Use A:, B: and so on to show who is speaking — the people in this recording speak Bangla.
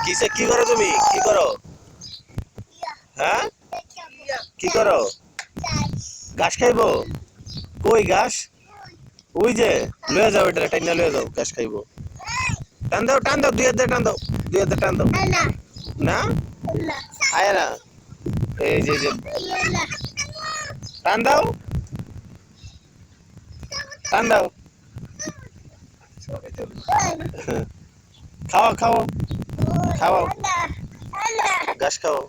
A: কিসে কি করো তুমি কি করো হ্যাঁ কি করো ঘাস খাইবো কই ঘাস ওই যে লয়ে যাও এটা টাইনা লয়ে যাও ঘাস খাইবো টান দাও দুই হাতে টান দাও দুই হাতে টান দাও না আয় না এই যে টান দাও টান দাও খাও খাও খাও ঘাস খাও